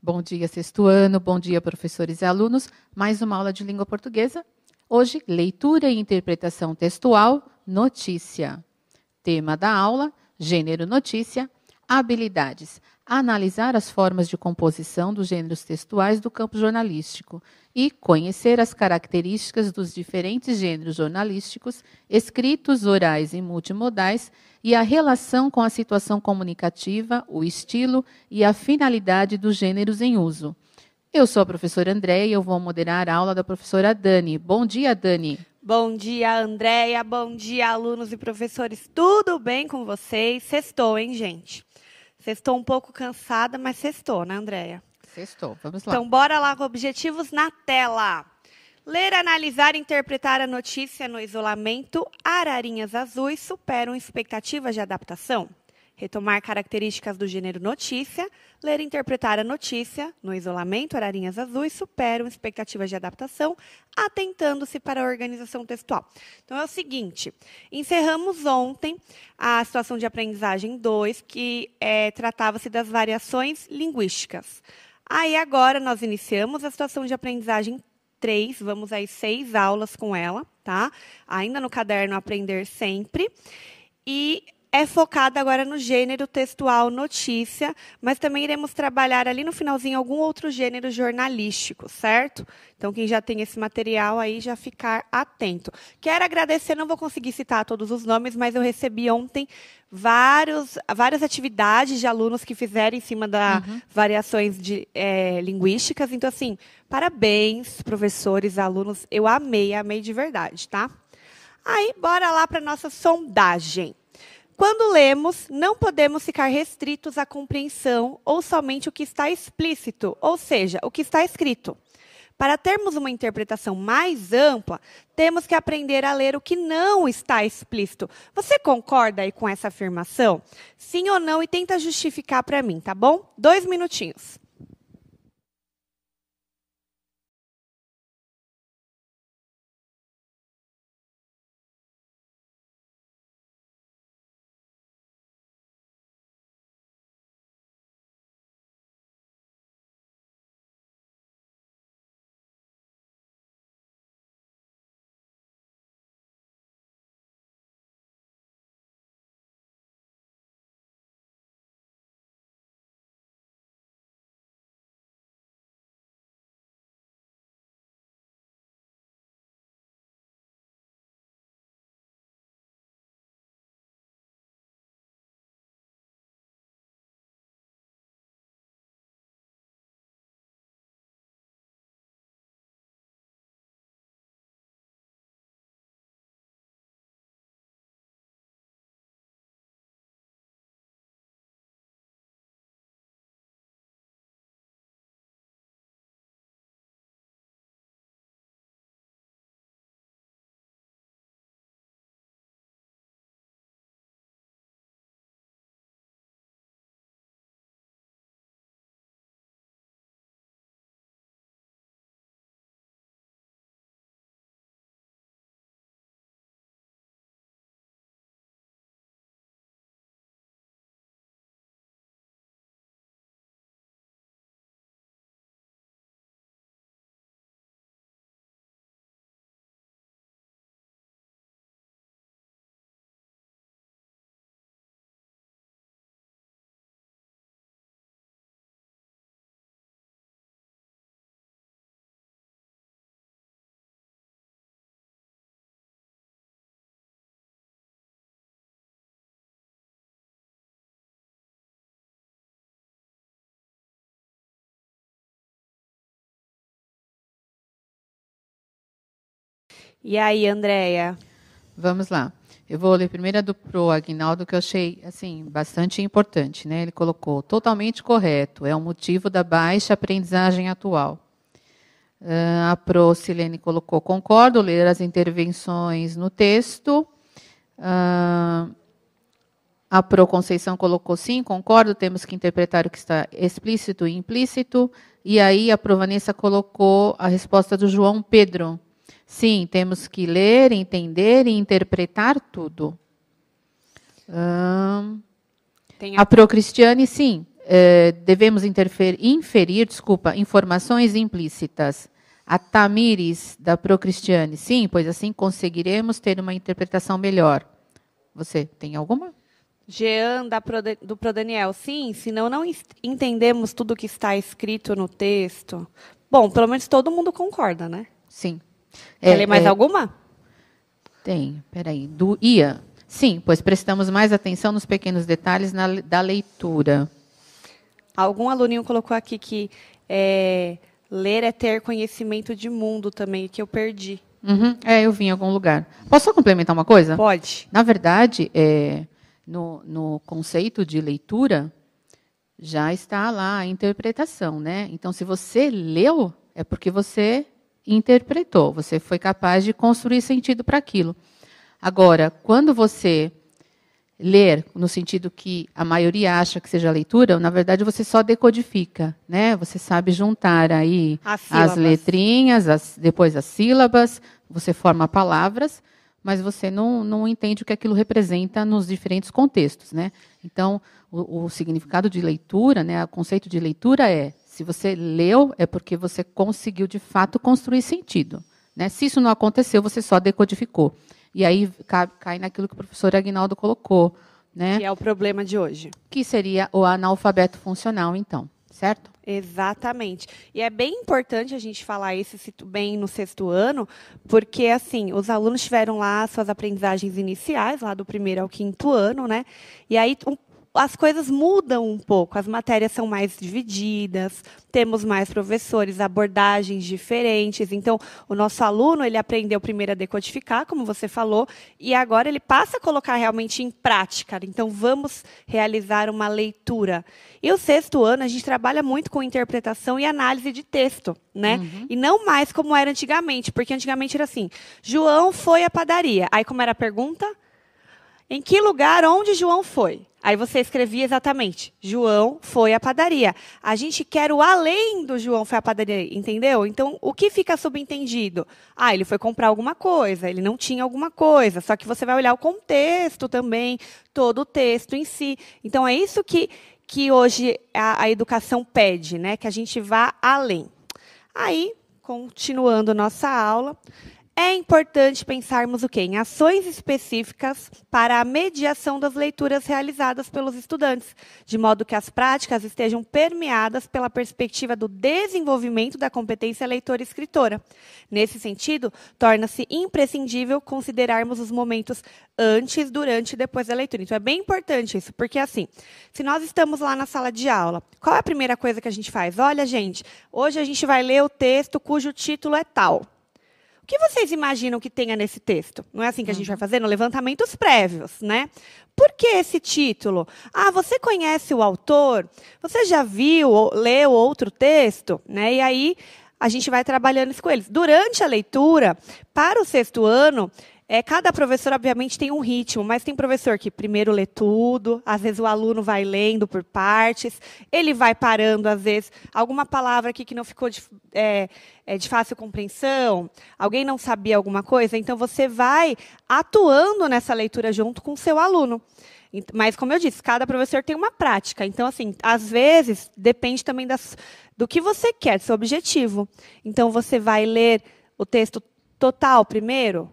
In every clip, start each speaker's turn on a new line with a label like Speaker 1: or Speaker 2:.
Speaker 1: Bom dia, sexto ano. Bom dia, professores e alunos. Mais uma aula de língua portuguesa. Hoje, leitura e interpretação textual, notícia. Tema da aula, gênero notícia, habilidades. Analisar as formas de composição dos gêneros textuais do campo jornalístico e conhecer as características dos diferentes gêneros jornalísticos, escritos, orais e multimodais, e a relação com a situação comunicativa, o estilo e a finalidade dos gêneros em uso. Eu sou a professora Andréia e eu vou moderar a aula da professora Dani. Bom dia, Dani.
Speaker 2: Bom dia, Andréia. Bom dia, alunos e professores. Tudo bem com vocês? Sextou, hein, gente? Sextou um pouco cansada, mas sextou, né, Andréia?
Speaker 1: Sextou, vamos lá.
Speaker 2: Então, bora lá com objetivos na tela. Ler, analisar e interpretar a notícia no isolamento. Ararinhas azuis superam expectativas de adaptação. Retomar características do gênero notícia. Ler e interpretar a notícia no isolamento. Ararinhas azuis superam expectativas de adaptação, atentando-se para a organização textual. Então, é o seguinte, encerramos ontem a situação de aprendizagem 2, que tratava-se das variações linguísticas. Aí, agora, nós iniciamos a situação de aprendizagem 3, vamos às 6 aulas com ela, tá? Ainda no caderno Aprender Sempre. E é focada agora no gênero textual notícia, mas também iremos trabalhar ali no finalzinho algum outro gênero jornalístico, certo? Então, quem já tem esse material aí, já ficar atento. Quero agradecer, não vou conseguir citar todos os nomes, mas eu recebi ontem várias atividades de alunos que fizeram em cima das variações linguísticas. Então, assim, parabéns, professores, alunos. Eu amei de verdade, tá? Aí, bora lá para a nossa sondagem. Quando lemos, não podemos ficar restritos à compreensão ou somente o que está explícito, ou seja, o que está escrito. Para termos uma interpretação mais ampla, temos que aprender a ler o que não está explícito. Você concorda aí com essa afirmação? Sim ou não? E tenta justificar para mim, tá bom? 2 minutinhos. E aí, Andréia?
Speaker 1: Vamos lá. Eu vou ler primeiro a do pro Aguinaldo, que eu achei assim, bastante importante, né? Ele colocou totalmente correto. É o motivo da baixa aprendizagem atual. A Pro Silene colocou, concordo, ler as intervenções no texto. A Pro Conceição colocou, sim, concordo, temos que interpretar o que está explícito e implícito. E aí a Pro Vanessa colocou a resposta do João Pedro. Sim, temos que ler, entender e interpretar tudo. A Pro Cristiane, sim, devemos inferir, informações implícitas. A Tamires, da Procristiane, sim, pois assim conseguiremos ter uma interpretação melhor. Você tem alguma?
Speaker 2: Jean, do Prodaniel, sim, senão não entendemos tudo o que está escrito no texto. Bom, pelo menos todo mundo concorda, né?
Speaker 1: Sim.
Speaker 2: Quer ler mais alguma?
Speaker 1: Tem, peraí. Do Ian. Sim, pois prestamos mais atenção nos pequenos detalhes da leitura.
Speaker 2: Algum aluninho colocou aqui que ler é ter conhecimento de mundo também, que eu perdi.
Speaker 1: Uhum, eu vi em algum lugar. Posso só complementar uma coisa?
Speaker 2: Pode.
Speaker 1: Na verdade, no conceito de leitura, já está lá a interpretação, né? Então, se você leu, é porque você interpretou, você foi capaz de construir sentido para aquilo. Agora, quando você ler, no sentido que a maioria acha que seja leitura, na verdade você só decodifica, né? Você sabe juntar aí as letrinhas, depois as sílabas, você forma palavras, mas você não entende o que aquilo representa nos diferentes contextos, né? Então, o significado de leitura, né, o conceito de leitura se você leu, é porque você conseguiu, de fato, construir sentido, né? Se isso não aconteceu, você só decodificou. E aí cai naquilo que o professor Aguinaldo colocou, né?
Speaker 2: Que é o problema de hoje.
Speaker 1: Que seria o analfabeto funcional, então, certo?
Speaker 2: Exatamente. E é bem importante a gente falar isso bem no 6º ano, porque assim, os alunos tiveram lá suas aprendizagens iniciais, lá do 1º ao 5º ano, né? E aí as coisas mudam um pouco, as matérias são mais divididas, temos mais professores, abordagens diferentes. Então, o nosso aluno, ele aprendeu primeiro a decodificar, como você falou, e agora ele passa a colocar realmente em prática. Então, vamos realizar uma leitura. E o 6º ano, a gente trabalha muito com interpretação e análise de texto, né? Uhum. E não mais como era antigamente, porque antigamente era assim, João foi à padaria. Aí, como era a pergunta? Em que lugar, onde João foi? Aí você escrevia exatamente, João foi à padaria. A gente quer o além do João foi à padaria, entendeu? Então, o que fica subentendido? Ele foi comprar alguma coisa, ele não tinha alguma coisa, só que você vai olhar o contexto também, todo o texto em si. Então, é isso que hoje a educação pede, né? Que a gente vá além. Aí, continuando nossa aula, é importante pensarmos o quê? Em ações específicas para a mediação das leituras realizadas pelos estudantes, de modo que as práticas estejam permeadas pela perspectiva do desenvolvimento da competência leitora e escritora. Nesse sentido, torna-se imprescindível considerarmos os momentos antes, durante e depois da leitura. Então, é bem importante isso, porque assim, se nós estamos lá na sala de aula, qual é a primeira coisa que a gente faz? Olha, gente, hoje a gente vai ler o texto cujo título é tal. O que vocês imaginam que tenha nesse texto? Não é assim que a gente vai fazer? No levantamentos prévios, né? Por que esse título? Você conhece o autor? Você já viu ou leu outro texto? Né? E aí, a gente vai trabalhando isso com eles. Durante a leitura, para o 6º ano, cada professor, obviamente, tem um ritmo, mas tem professor que primeiro lê tudo, às vezes o aluno vai lendo por partes, ele vai parando, às vezes, alguma palavra aqui que não ficou de fácil compreensão, alguém não sabia alguma coisa, então você vai atuando nessa leitura junto com o seu aluno. Mas, como eu disse, cada professor tem uma prática. Então, assim, às vezes, depende também do que você quer, do seu objetivo. Então, você vai ler o texto total primeiro,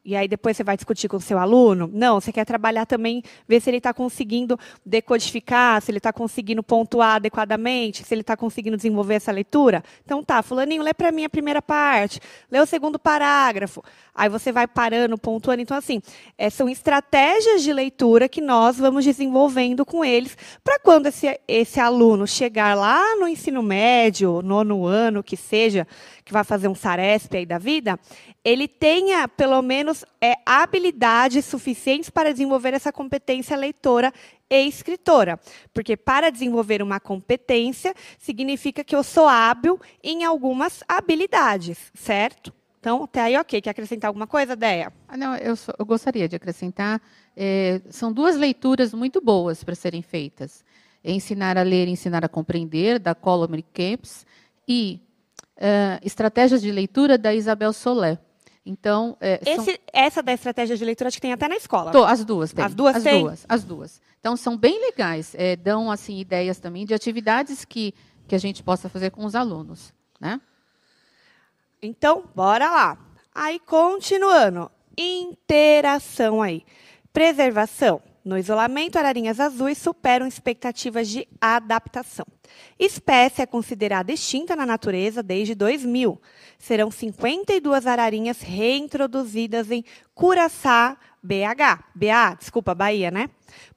Speaker 2: e aí depois você vai discutir com o seu aluno? Não, você quer trabalhar também, ver se ele está conseguindo decodificar, se ele está conseguindo pontuar adequadamente, se ele está conseguindo desenvolver essa leitura. Então tá, fulaninho, lê para mim a primeira parte, lê o 2º parágrafo. Aí você vai parando, pontuando. Então, assim, são estratégias de leitura que nós vamos desenvolvendo com eles, para quando esse aluno chegar lá no ensino médio, 9º ano, que seja, que vai fazer um Saresp aí da vida, ele tenha, pelo menos, habilidades suficientes para desenvolver essa competência leitora e escritora. Porque para desenvolver uma competência, significa que eu sou hábil em algumas habilidades, certo? Então, até aí, ok. Quer acrescentar alguma coisa, Déia?
Speaker 1: Não, eu gostaria de acrescentar. São 2 leituras muito boas para serem feitas. Ensinar a Ler e Ensinar a Compreender, da Colomer Camps, e Estratégias de Leitura, da Isabel Solé. Então,
Speaker 2: essa da estratégia de leitura acho que tem até na escola.
Speaker 1: As duas tem.
Speaker 2: As duas tem?
Speaker 1: As duas. Então, são bem legais. Dão assim, ideias também de atividades que a gente possa fazer com os alunos, né?
Speaker 2: Então, bora lá. Aí, continuando. Interação aí. Preservação. No isolamento, ararinhas azuis superam expectativas de adaptação. Espécie é considerada extinta na natureza desde 2000. Serão 52 ararinhas reintroduzidas em Curaçá, Bahia, né?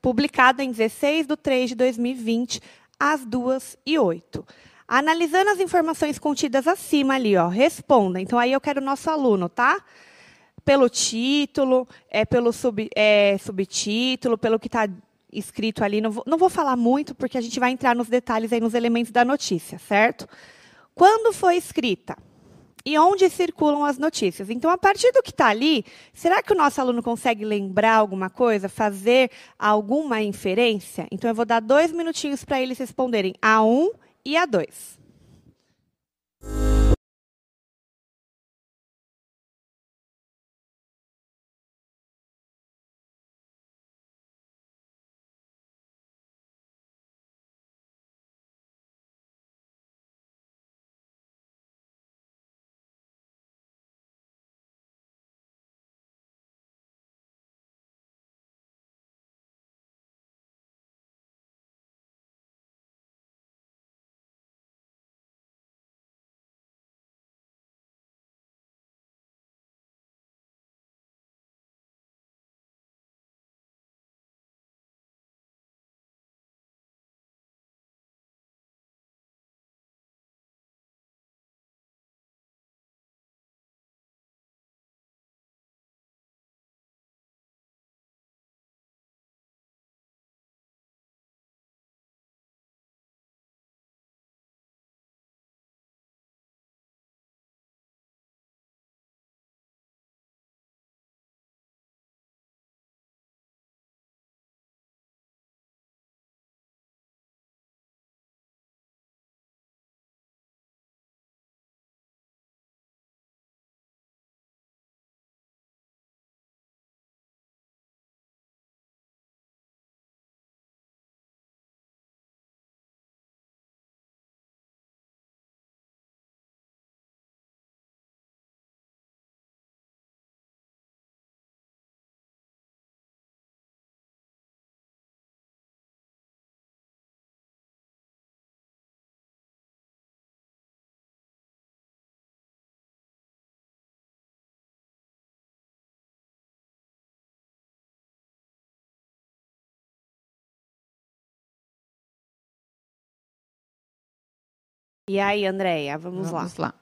Speaker 2: Publicada em 16/3/2020, às 2h08. Analisando as informações contidas acima ali, ó, responda. Então, aí eu quero o nosso aluno, tá? Pelo título, pelo subtítulo, pelo que está escrito ali. Não vou falar muito, porque a gente vai entrar nos detalhes aí, nos elementos da notícia, certo? Quando foi escrita? E onde circulam as notícias? Então, a partir do que está ali, será que o nosso aluno consegue lembrar alguma coisa, fazer alguma inferência? Então, eu vou dar 2 minutinhos para eles responderem a 1 e a 2. E aí, Andréia, vamos lá.
Speaker 1: Vamos lá.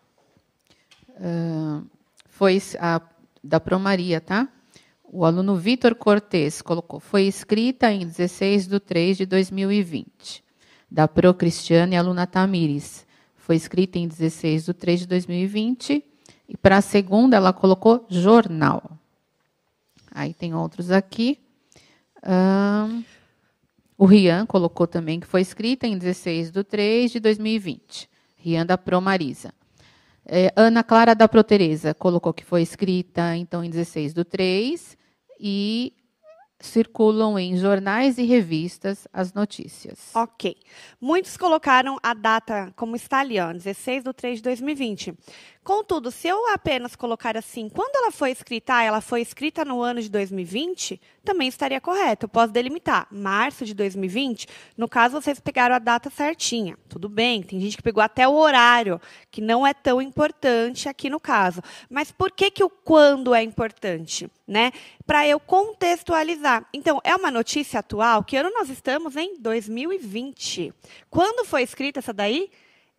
Speaker 1: Foi da Promaria, tá? O aluno Vitor Cortes colocou. Foi escrita em 16/3/2020. Da Pro Cristiane, aluna Tamires. Foi escrita em 16/3/2020. E para a segunda, ela colocou jornal. Aí tem outros aqui. O Rian colocou também que foi escrita em 16/3/2020. Rian da Pro Marisa. Ana Clara da Pro Tereza colocou que foi escrita, então, em 16/3 e circulam em jornais e revistas as notícias.
Speaker 2: Ok. Muitos colocaram a data como está ali, ó, 16/3/2020. Contudo, se eu apenas colocar assim, quando ela foi escrita, ela foi escrita no ano de 2020, também estaria correto. Eu posso delimitar março de 2020. No caso, vocês pegaram a data certinha. Tudo bem, tem gente que pegou até o horário, que não é tão importante aqui no caso. Mas por que o quando é importante? Né? Para eu contextualizar. Então, é uma notícia atual. Que ano nós estamos? Em 2020. Quando foi escrita essa daí?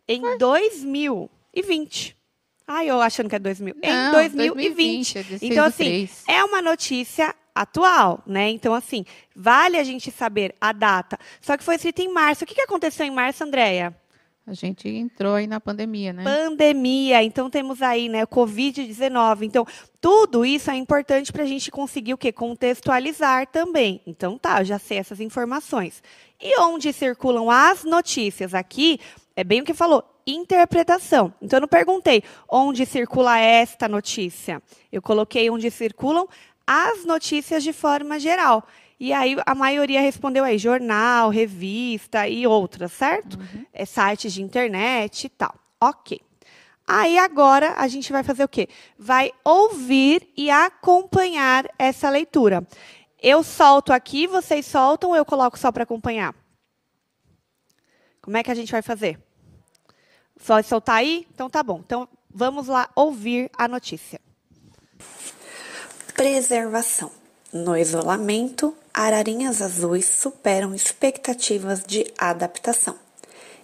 Speaker 2: Em 2020. Eu achando que é 2000.
Speaker 1: Não,
Speaker 2: em 2020.
Speaker 1: 2020,
Speaker 2: então, assim, é uma notícia atual, né? Então, assim, vale a gente saber a data. Só que foi escrita em março. O que aconteceu em março, Andréia?
Speaker 1: A gente entrou aí na pandemia, né?
Speaker 2: Pandemia. Então, temos aí, né, o Covid-19. Então, tudo isso é importante para a gente conseguir o quê? Contextualizar também. Então, tá, eu já sei essas informações. E onde circulam as notícias aqui, É bem o que falou, interpretação. Então, eu não perguntei onde circula esta notícia. Eu coloquei onde circulam as notícias de forma geral. E aí, a maioria respondeu aí, jornal, revista e outras, certo? Sites de internet e tal. Ok. Aí, agora, a gente vai fazer o quê? Vai ouvir e acompanhar essa leitura. Eu solto aqui, vocês soltam ou eu coloco só para acompanhar? Como é que a gente vai fazer? Só soltar aí? Então, tá bom. Então, vamos lá ouvir a notícia. Preservação. No isolamento, ararinhas azuis superam expectativas de adaptação.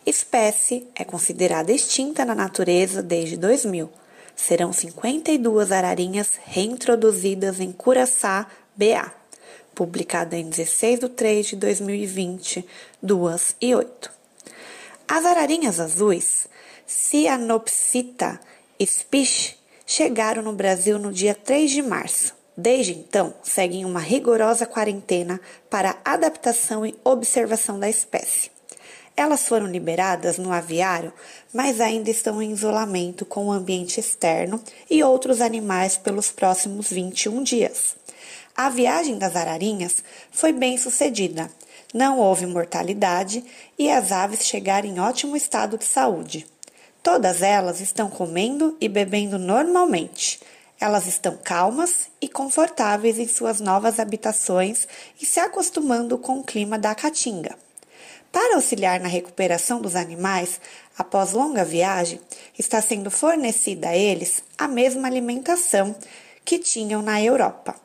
Speaker 2: Espécie é considerada extinta na natureza desde 2000. Serão 52 ararinhas reintroduzidas em Curaçá, BA. Publicada em 16 de 3 de 2020, 2:08. As ararinhas azuis, Cyanopsita species, chegaram no Brasil no dia 3 de março. Desde então, seguem uma rigorosa quarentena para adaptação e observação da espécie. Elas foram liberadas no aviário, mas ainda estão em isolamento com o ambiente externo e outros animais pelos próximos 21 dias. A viagem das ararinhas foi bem sucedida. Não houve mortalidade e as aves chegaram em ótimo estado de saúde. Todas elas estão comendo e bebendo normalmente. Elas estão calmas e confortáveis em suas novas habitações e se acostumando com o clima da Caatinga. Para auxiliar na recuperação dos animais, após longa viagem, está sendo fornecida a eles a mesma alimentação que tinham na Europa.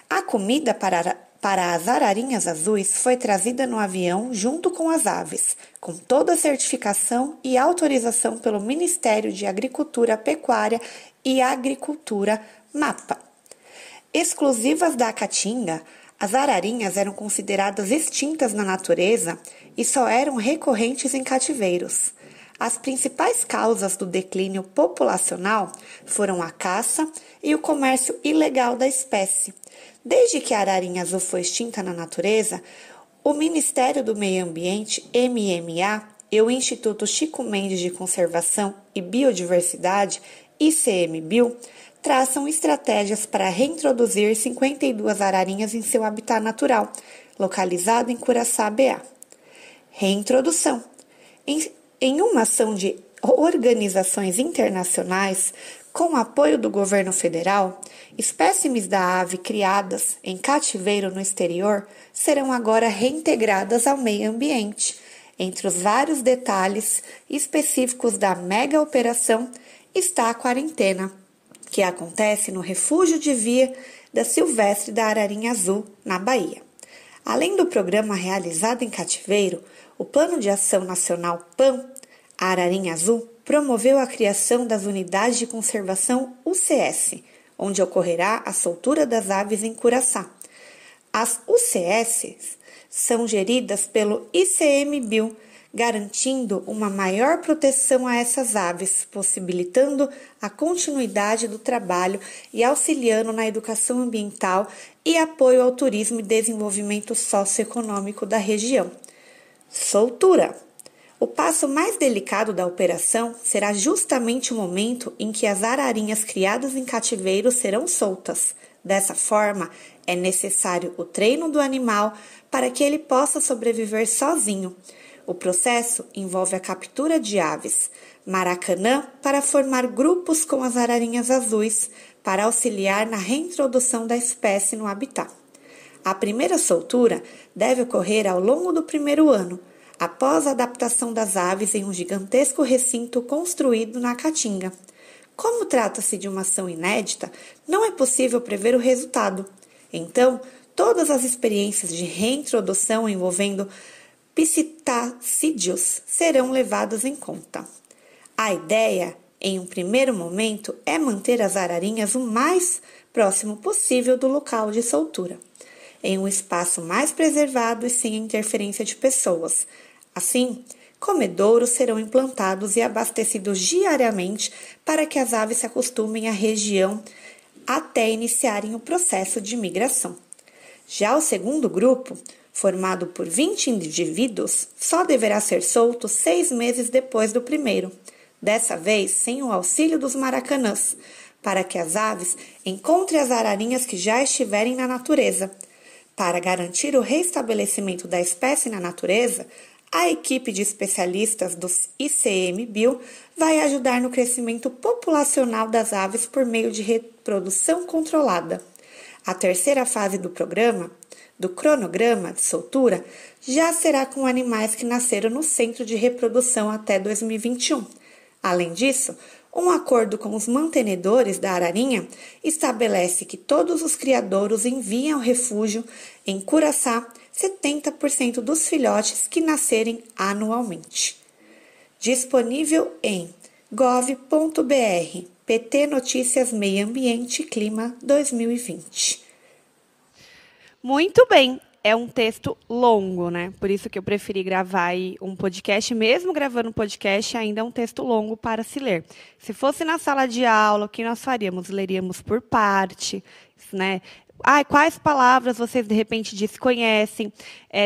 Speaker 2: A comida para as ararinhas azuis foi trazida no avião junto com as aves, com toda a certificação e autorização pelo Ministério de Agricultura, Pecuária e Agricultura, MAPA. Exclusivas da Caatinga, as ararinhas eram consideradas extintas na natureza e só eram recorrentes em cativeiros. As principais causas do declínio populacional foram a caça e o comércio ilegal da espécie. Desde que a ararinha azul foi extinta na natureza, o Ministério do Meio Ambiente, MMA, e o Instituto Chico Mendes de Conservação e Biodiversidade, ICMBio, traçam estratégias para reintroduzir 52 ararinhas em seu habitat natural, localizado em Curaçá, BA. Reintrodução. Em uma ação de organizações internacionais, com apoio do governo federal, espécimes da ave criadas em cativeiro no exterior serão agora reintegradas ao meio ambiente. Entre os vários detalhes específicos da mega operação está a quarentena, que acontece no Refúgio de Vida Silvestre da Ararinha Azul, na Bahia. Além do programa realizado em cativeiro, o Plano de Ação Nacional PAN, a Ararinha Azul, promoveu a criação das Unidades de Conservação UCS, onde ocorrerá a soltura das aves em Curaçá. As UCS são geridas pelo ICMBio, garantindo uma maior proteção a essas aves, possibilitando a continuidade do trabalho e auxiliando na educação ambiental e apoio ao turismo e desenvolvimento socioeconômico da região. Soltura. O passo mais delicado da operação será justamente o momento em que as ararinhas criadas em cativeiro serão soltas. Dessa forma, é necessário o treino do animal para que ele possa sobreviver sozinho. O processo envolve a captura de aves, maracanã para formar grupos com as ararinhas azuis, para auxiliar na reintrodução da espécie no habitat. A primeira soltura deve ocorrer ao longo do primeiro ano, após a adaptação das aves em um gigantesco recinto construído na Caatinga. Como trata-se de uma ação inédita, não é possível prever o resultado. Então, todas as experiências de reintrodução envolvendo psitacídeos serão levadas em conta. A ideia, em um primeiro momento, é manter as ararinhas o mais próximo possível do local de soltura, em um espaço mais preservado e sem a interferência de pessoas. Assim, comedouros serão implantados e abastecidos diariamente para que as aves se acostumem à região até iniciarem o processo de migração. Já o segundo grupo, formado por 20 indivíduos, só deverá ser solto 6 meses depois do primeiro, dessa vez sem o auxílio dos maracanãs, para que as aves encontrem as ararinhas que já estiverem na natureza. Para garantir o restabelecimento da espécie na natureza, a equipe de especialistas do ICMBio vai ajudar no crescimento populacional das aves por meio de reprodução controlada. A terceira fase do cronograma de soltura, já será com animais que nasceram no centro de reprodução até 2021. Além disso, um acordo com os mantenedores da ararinha estabelece que todos os criadouros enviem ao refúgio em Curaçá 70% dos filhotes que nascerem anualmente. Disponível em gov.br, PT Notícias Meio Ambiente e Clima 2020.
Speaker 3: Muito bem. É um texto longo, né? Por isso que eu preferi gravar aí um podcast. Mesmo gravando um podcast, ainda é um texto longo para se ler. Se fosse na sala de aula, o que nós faríamos? Leríamos por parte, né? Quais palavras vocês, de repente, desconhecem?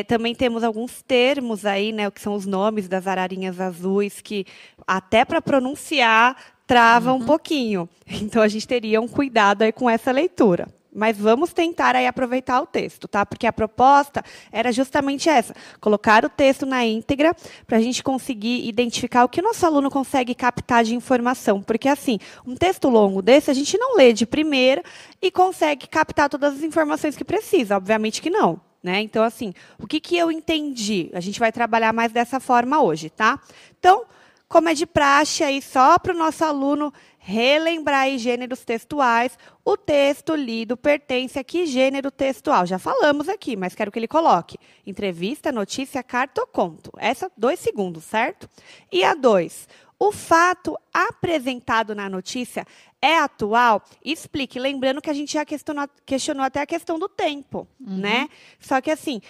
Speaker 3: Também temos alguns termos aí, né? O que são os nomes das ararinhas azuis, que até para pronunciar trava um pouquinho. Então, a gente teria um cuidado aí com essa leitura. Mas vamos tentar aí aproveitar o texto, tá? Porque a proposta era justamente essa, colocar o texto na íntegra para a gente conseguir identificar o que o nosso aluno consegue captar de informação. Porque, assim, um texto longo desse, a gente não lê de primeira e consegue captar todas as informações que precisa. Obviamente que não, né? Então, assim, o que eu entendi? A gente vai trabalhar mais dessa forma hoje, tá? Então, como é de praxe aí, só para o nosso aluno relembrar aí gêneros textuais, o texto lido pertence a que gênero textual? Já falamos aqui, mas quero que ele coloque entrevista, notícia, carta ou conto. Essa, 2 segundos, certo? E a 2, o fato apresentado na notícia é atual? Explique, lembrando que a gente já questionou até a questão do tempo, né? Só que assim,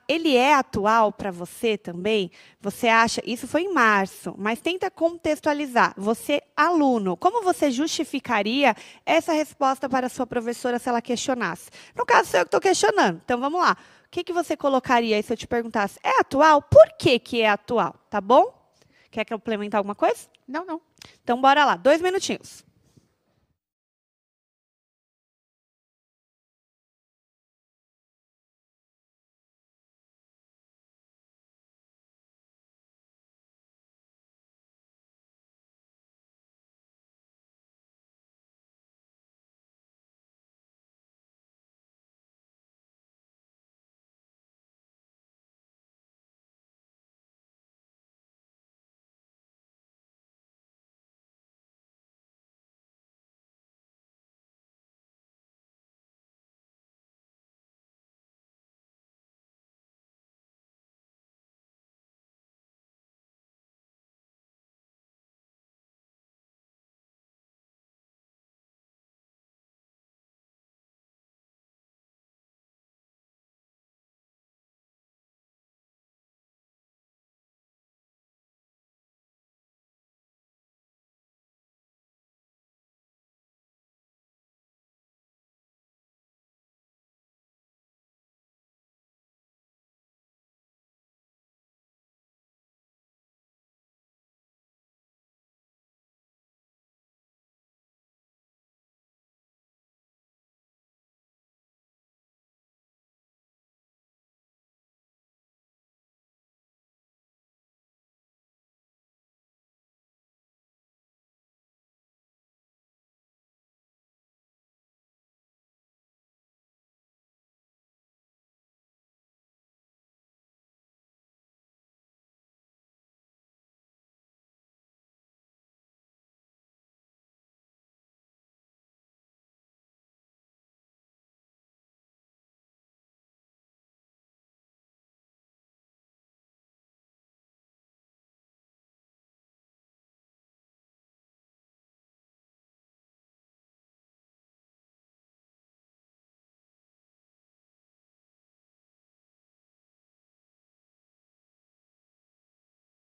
Speaker 3: ele é atual para você também? Você acha, isso foi em março, mas tenta contextualizar. Você, aluno, como você justificaria essa resposta para a sua professora se ela questionasse? No caso, sou eu que estou questionando, então vamos lá. O que você colocaria aí se eu te perguntasse? É atual? Por que é atual? Tá bom? Quer complementar alguma coisa?
Speaker 1: Não.
Speaker 3: Então, bora lá. 2 minutinhos.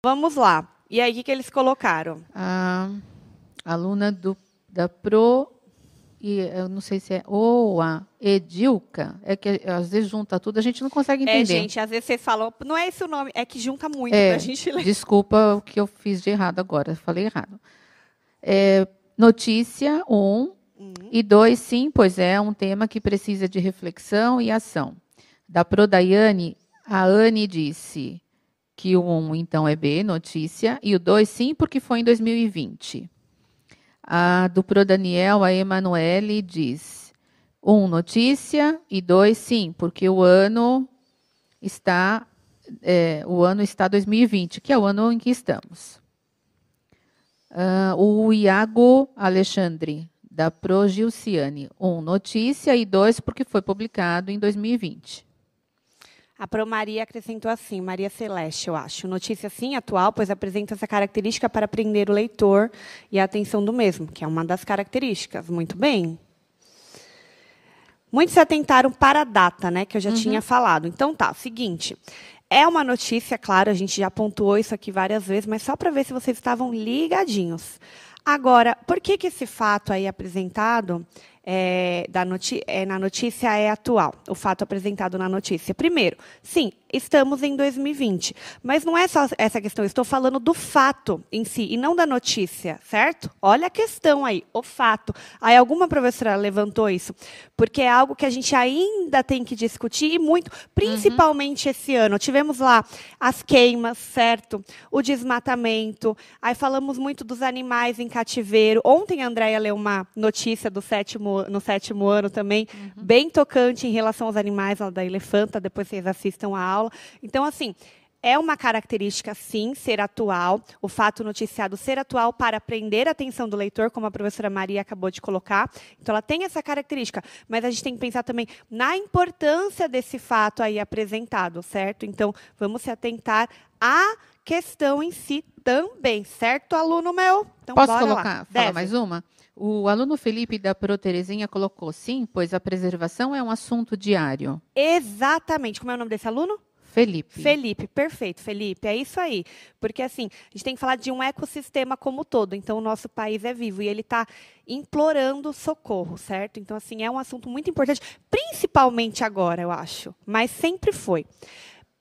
Speaker 3: Vamos lá. E aí, o que eles colocaram?
Speaker 1: A aluna da Pro e eu não sei se é Oa, Edilca, é que às vezes junta tudo, a gente não consegue entender.
Speaker 2: Gente, às vezes vocês falam, não é esse o nome, é que junta muito para a gente ler.
Speaker 1: Desculpa o que eu fiz de errado agora, falei errado. Notícia 1, e 2, sim, pois é um tema que precisa de reflexão e ação. Da Prodaiane, a Anne disse que o 1, então, é B, notícia, e o 2, sim, porque foi em 2020. A do Prodaniel, a Emanuele, diz 1, notícia, e 2, sim, porque o ano está 2020, que é o ano em que estamos. O Iago Alexandre, da Progilciane, 1, notícia, e 2, porque foi publicado em 2020.
Speaker 2: A Pro Maria acrescentou assim, Maria Celeste, eu acho. Notícia, sim, atual, pois apresenta essa característica para prender o leitor e a atenção do mesmo, que é uma das características. Muito bem. Muitos se atentaram para a data, né, que eu já tinha falado. Então, tá, seguinte. É uma notícia, claro, a gente já pontuou isso aqui várias vezes, mas só para ver se vocês estavam ligadinhos. Agora, por que esse fato aí apresentado na notícia é atual? O fato apresentado na notícia. Primeiro, sim, estamos em 2020, mas não é só essa questão, eu estou falando do fato em si, e não da notícia, certo? Olha a questão aí, o fato. Aí alguma professora levantou isso, porque é algo que a gente ainda tem que discutir, e muito, principalmente esse ano. Tivemos lá as queimas, certo? O desmatamento, aí falamos muito dos animais em cativeiro. Ontem a Andréia leu uma notícia no sétimo ano também, bem tocante em relação aos animais lá da Elefanta, depois vocês assistam a aula. Então, assim, é uma característica, sim, ser atual, o fato noticiado ser atual para prender a atenção do leitor, como a professora Maria acabou de colocar. Então, ela tem essa característica, mas a gente tem que pensar também na importância desse fato aí apresentado, certo? Então, vamos se atentar à questão em si também, certo, aluno meu? Então,
Speaker 1: posso
Speaker 2: bora
Speaker 1: colocar,
Speaker 2: lá.
Speaker 1: falar mais uma? O aluno Felipe da Pro Terezinha colocou sim, pois a preservação é um assunto diário.
Speaker 2: Exatamente. Como é o nome desse aluno?
Speaker 1: Felipe.
Speaker 2: Felipe, perfeito, Felipe, é isso aí. Porque, assim, a gente tem que falar de um ecossistema como um todo. Então, o nosso país é vivo e ele está implorando socorro, certo? Então, assim, é um assunto muito importante, principalmente agora, eu acho, mas sempre foi.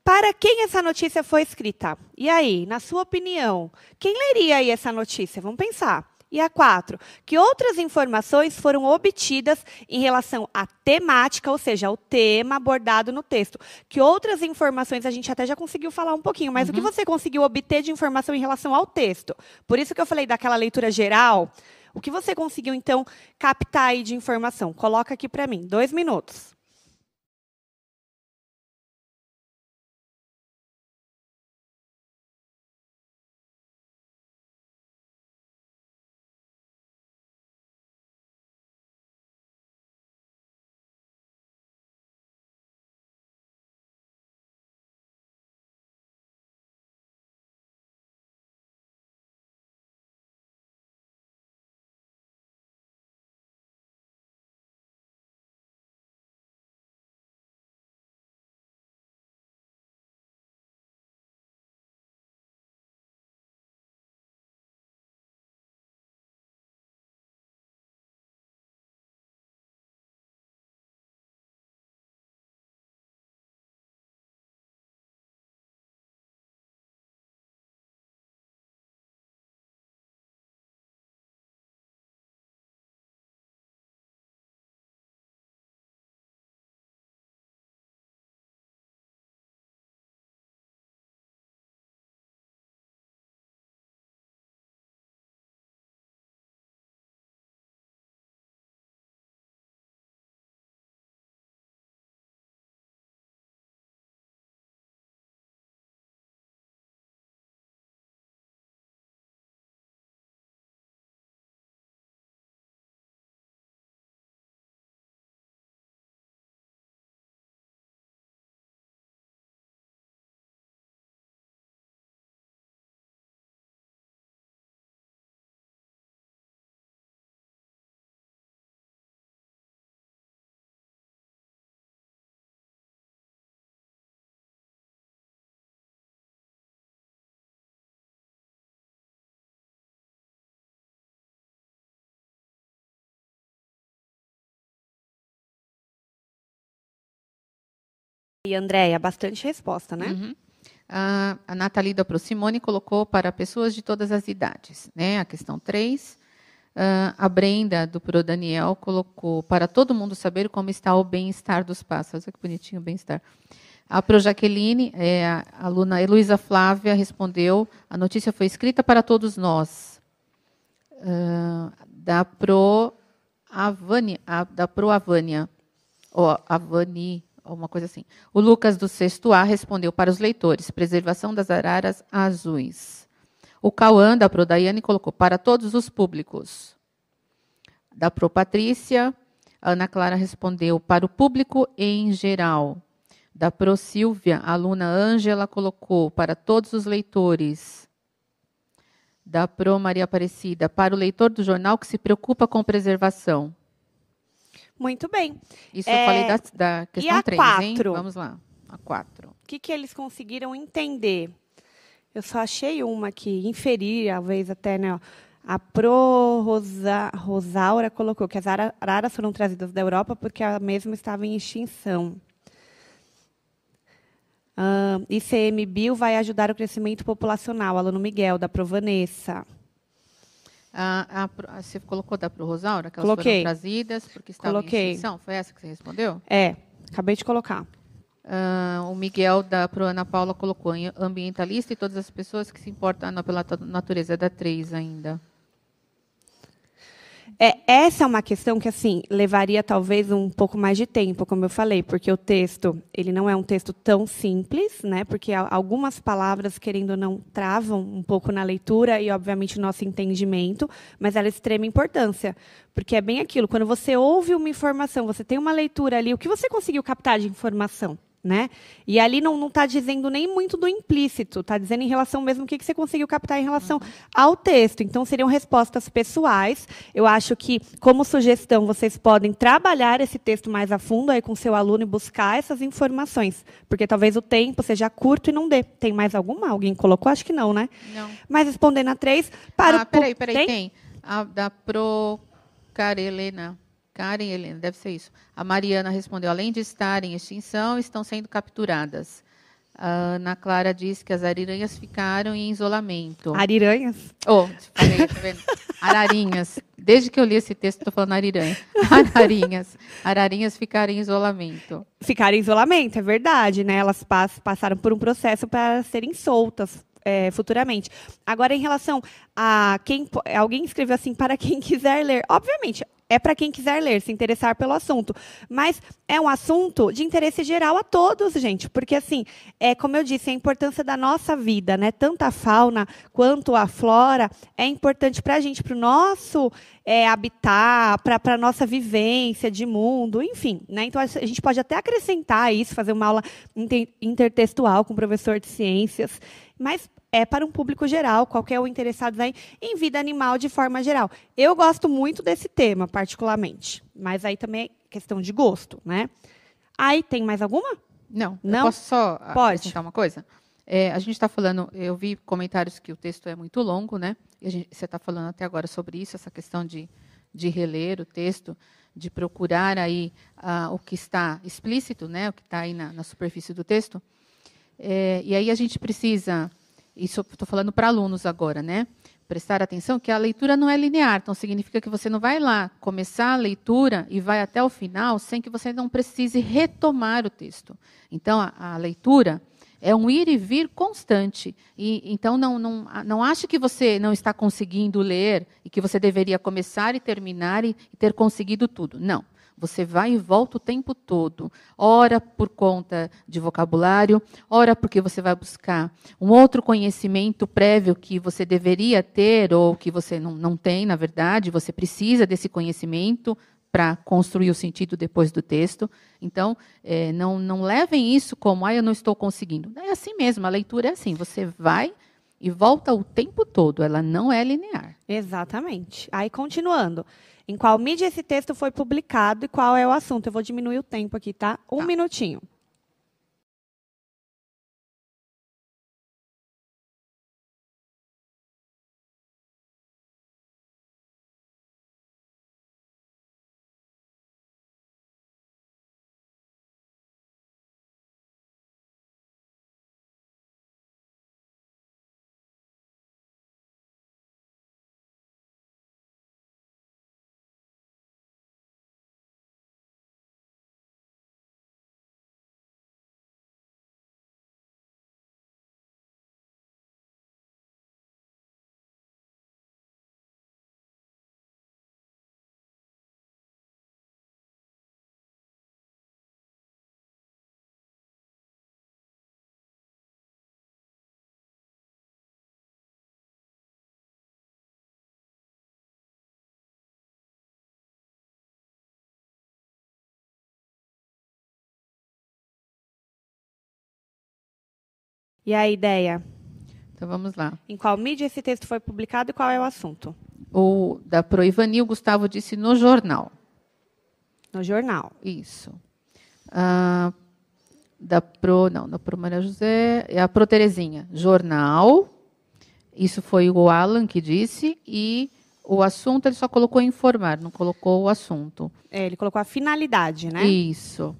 Speaker 2: Para quem essa notícia foi escrita? E aí, na sua opinião, quem leria aí essa notícia? Vamos pensar. E a 4, que outras informações foram obtidas em relação à temática, ou seja, ao tema abordado no texto. Que outras informações, a gente até já conseguiu falar um pouquinho, mas o que você conseguiu obter de informação em relação ao texto? Por isso que eu falei daquela leitura geral. O que você conseguiu, então, captar aí de informação? Coloca aqui para mim, 2 minutos. E, Andréia, bastante resposta, né?
Speaker 1: Uhum. A Nathalie Procimone colocou para pessoas de todas as idades, né? A questão 3. A Brenda, do Pro Daniel, colocou para todo mundo saber como está o bem-estar dos pássaros. Olha que bonitinho o bem-estar. A Pro Jaqueline, a aluna Heloísa Flávia, respondeu: a notícia foi escrita para todos nós. Da Pro Avânia, ou Avani, uma coisa assim. O Lucas, do 6º A, respondeu para os leitores: preservação das araras azuis. O Cauã, da Pro Daiane, colocou para todos os públicos. Da Pro Patrícia, a Ana Clara respondeu para o público em geral. Da Pro Silvia, a aluna Ângela colocou para todos os leitores. Da Pro Maria Aparecida, para o leitor do jornal que se preocupa com preservação.
Speaker 2: Muito bem.
Speaker 1: Isso eu falei da questão 3,
Speaker 2: 4?
Speaker 1: hein? Vamos lá. A 4.
Speaker 2: O que eles conseguiram entender? Eu só achei uma aqui, inferir, talvez até, né? A Pro Rosaura colocou que as araras foram trazidas da Europa porque a mesma estava em extinção. ICMBio vai ajudar o crescimento populacional. Aluno Miguel, da Pro Vanessa.
Speaker 1: Você colocou da Pro Rosaura, que elas
Speaker 2: Coloquei.
Speaker 1: foram trazidas porque estavam em extinção? Foi essa que você respondeu?
Speaker 2: Acabei de colocar.
Speaker 1: O Miguel, da Pro Ana Paula, colocou ambientalista e todas as pessoas que se importam pela natureza, da 3 ainda.
Speaker 2: Essa é uma questão que, assim, levaria talvez um pouco mais de tempo, como eu falei, porque o texto, ele não é um texto tão simples, né? Porque algumas palavras, querendo ou não, travam um pouco na leitura e, obviamente, o nosso entendimento, mas ela é de extrema importância, porque é bem aquilo, quando você ouve uma informação, você tem uma leitura ali, o que você conseguiu captar de informação? Né? E ali não está dizendo nem muito do implícito, está dizendo em relação mesmo o que você conseguiu captar em relação ao texto. Então, seriam respostas pessoais. Eu acho que, como sugestão, vocês podem trabalhar esse texto mais a fundo aí com o seu aluno e buscar essas informações, porque talvez o tempo seja curto e não dê. Tem mais alguma? Alguém colocou? Acho que não, né?
Speaker 1: Não.
Speaker 2: Mas respondendo a 3, para o...
Speaker 1: Peraí, tem. A da Pro Karen Helena, deve ser isso. A Mariana respondeu: além de estar em extinção, estão sendo capturadas. A Ana Clara disse que as ariranhas ficaram em isolamento.
Speaker 2: Ariranhas?
Speaker 1: Falei, tá vendo? Ararinhas. Desde que eu li esse texto, estou falando ariranha. Ararinhas ficaram em isolamento.
Speaker 2: Ficaram em isolamento, é verdade, né? Elas passaram por um processo para serem soltas. Futuramente. Agora, em relação a quem... Alguém escreveu assim, para quem quiser ler. Obviamente, é para quem quiser ler, se interessar pelo assunto. Mas é um assunto de interesse geral a todos, gente. Porque, assim, como eu disse, a importância da nossa vida, né? Tanto a fauna quanto a flora, é importante para a gente, para o nosso habitat, para a nossa vivência de mundo, enfim. Né? Então, a gente pode até acrescentar isso, fazer uma aula intertextual com o professor de ciências, mas é para um público geral, qualquer um interessado aí em vida animal de forma geral. Eu gosto muito desse tema, particularmente, mas aí também é questão de gosto, né? Aí, tem mais alguma?
Speaker 1: Não.
Speaker 2: Não?
Speaker 1: Eu posso só
Speaker 2: Pode.
Speaker 1: acrescentar uma coisa? A gente está falando, eu vi comentários que o texto é muito longo, né? E você está falando até agora sobre isso, essa questão de reler o texto, de procurar aí o que está explícito, né? O que está aí na superfície do texto. E aí a gente precisa, isso eu estou falando para alunos agora, né? Prestar atenção que a leitura não é linear, então significa que você não vai lá começar a leitura e vai até o final sem que você não precise retomar o texto. Então, a leitura é um ir e vir constante. Então, não ache que você não está conseguindo ler e que você deveria começar e terminar e ter conseguido tudo. Não. Você vai e volta o tempo todo. Ora por conta de vocabulário, ora porque você vai buscar um outro conhecimento prévio que você deveria ter ou que você não tem, na verdade. Você precisa desse conhecimento para construir o sentido depois do texto. Então, não levem isso como, eu não estou conseguindo. É assim mesmo, a leitura é assim. Você vai e volta o tempo todo. Ela não é linear.
Speaker 2: Exatamente. Aí, continuando. Em qual mídia esse texto foi publicado e qual é o assunto? Eu vou diminuir o tempo aqui, tá? Um minutinho. E a ideia?
Speaker 1: Então, vamos lá.
Speaker 2: Em qual mídia esse texto foi publicado e qual é o assunto?
Speaker 1: O da Proivani, o Gustavo disse no jornal.
Speaker 2: No jornal.
Speaker 1: Isso. Da Pro Maria José, é a Pro Terezinha. Jornal. Isso foi o Alan que disse. E o assunto ele só colocou informar, não colocou o assunto.
Speaker 2: Ele colocou a finalidade, né?
Speaker 1: Isso.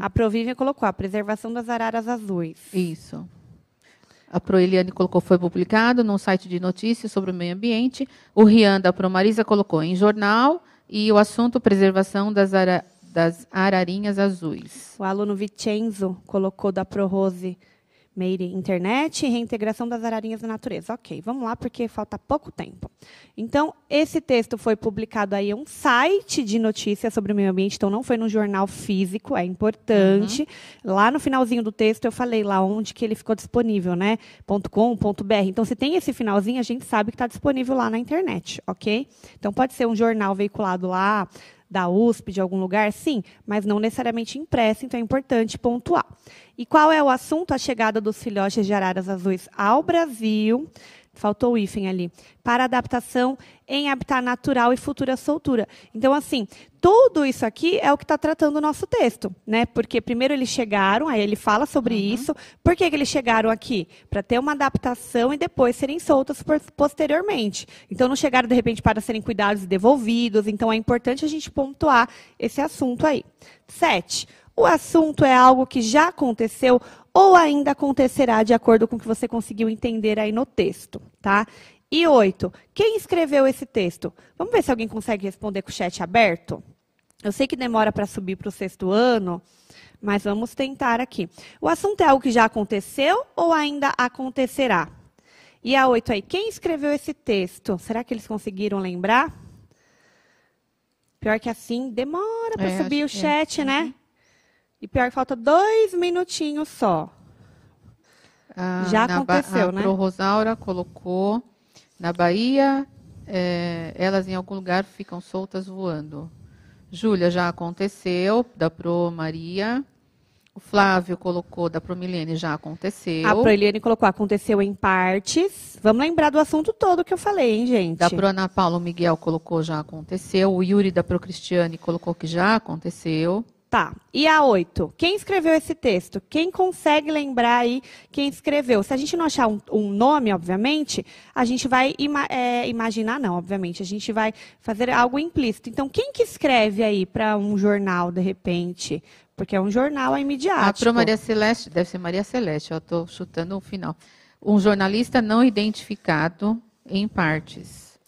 Speaker 2: A Provivian colocou a preservação das araras azuis.
Speaker 1: Isso. A Proeliane colocou, foi publicado num site de notícias sobre o meio ambiente. O Rian da Promarisa colocou em jornal. E o assunto, preservação das ararinhas azuis.
Speaker 2: O aluno Vicenzo colocou da ProRose Meire Internet e reintegração das ararinhas na natureza. Ok, vamos lá, porque falta pouco tempo. Então, esse texto foi publicado aí em um site de notícias sobre o meio ambiente, então não foi no jornal físico, é importante. Lá no finalzinho do texto eu falei lá onde que ele ficou disponível, né? .com.br. Então, se tem esse finalzinho, a gente sabe que está disponível lá na internet, ok? Então, pode ser um jornal veiculado lá, da USP, de algum lugar, sim, mas não necessariamente impresso, então é importante pontuar. E qual é o assunto? A chegada dos filhotes de araras azuis ao Brasil, faltou o hífen ali, para adaptação em habitat natural e futura soltura. Então, assim, tudo isso aqui é o que está tratando o nosso texto, né? Porque primeiro eles chegaram, aí ele fala sobre isso. Por que eles chegaram aqui? Para ter uma adaptação e depois serem soltos posteriormente. Então, não chegaram, de repente, para serem cuidados e devolvidos. Então, é importante a gente pontuar esse assunto aí. 7. O assunto é algo que já aconteceu ou ainda acontecerá, de acordo com o que você conseguiu entender aí no texto, tá? E 8. Quem escreveu esse texto? Vamos ver se alguém consegue responder com o chat aberto? Eu sei que demora para subir para o 6º ano, mas vamos tentar aqui. O assunto é algo que já aconteceu ou ainda acontecerá? E a 8 aí, quem escreveu esse texto? Será que eles conseguiram lembrar? Pior que assim, demora para subir o chat, né? E pior que falta 2 minutinhos só. Já aconteceu, né?
Speaker 1: A Pro Rosaura colocou na Bahia, elas em algum lugar ficam soltas voando. Júlia, já aconteceu, da Pro Maria. O Flávio colocou, da Pro Milene, já aconteceu.
Speaker 2: A Pro Eliane colocou, aconteceu em partes. Vamos lembrar do assunto todo que eu falei, hein, gente?
Speaker 1: Da Pro Ana Paula, o Miguel colocou, já aconteceu. O Yuri, da Pro Cristiane, colocou que já aconteceu.
Speaker 2: Tá. E a 8? Quem escreveu esse texto? Quem consegue lembrar aí quem escreveu? Se a gente não achar um nome, obviamente, a gente vai imaginar, não, obviamente. A gente vai fazer algo implícito. Então, quem que escreve aí para um jornal, de repente? Porque é um jornal midiático.
Speaker 1: A Pro Maria Celeste, deve ser Maria Celeste, eu estou chutando o final. Um jornalista não identificado em partes.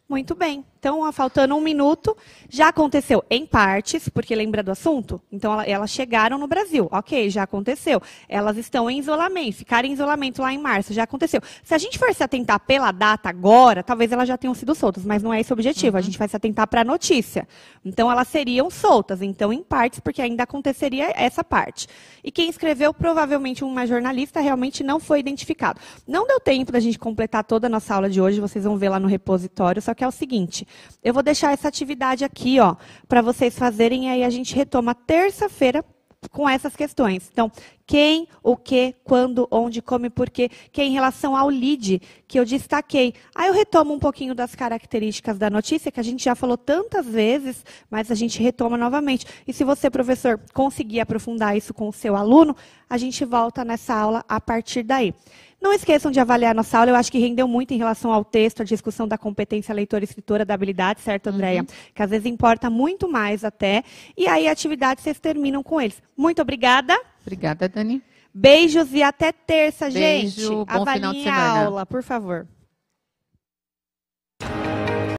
Speaker 2: Muito bem. Então, faltando 1 minuto, já aconteceu em partes, porque lembra do assunto? Então, elas chegaram no Brasil. Ok, já aconteceu. Elas estão em isolamento, ficaram em isolamento lá em março, já aconteceu. Se a gente for se atentar pela data agora, talvez elas já tenham sido soltas, mas não é esse o objetivo. A gente vai se atentar para a notícia. Então, elas seriam soltas, então em partes, porque ainda aconteceria essa parte. E quem escreveu, provavelmente uma jornalista, realmente não foi identificado. Não deu tempo da gente completar toda a nossa aula de hoje, vocês vão ver lá no repositório, só que é o seguinte, eu vou deixar essa atividade aqui, ó, para vocês fazerem, e aí a gente retoma terça-feira com essas questões. Então, quem, o que, quando, onde, como e por quê, que é em relação ao lead, que eu destaquei. Aí eu retomo um pouquinho das características da notícia, que a gente já falou tantas vezes, mas a gente retoma novamente. E se você, professor, conseguir aprofundar isso com o seu aluno, a gente volta nessa aula a partir daí. Não esqueçam de avaliar a nossa aula, eu acho que rendeu muito em relação ao texto, a discussão da competência leitora e escritora, da habilidade, certo, Andréia? Que às vezes importa muito mais até. E aí a atividade vocês terminam com eles. Muito obrigada.
Speaker 1: Obrigada, Dani.
Speaker 2: Beijos e até terça,
Speaker 1: Beijo,
Speaker 2: gente.
Speaker 1: bom final de semana.
Speaker 2: A aula, por favor.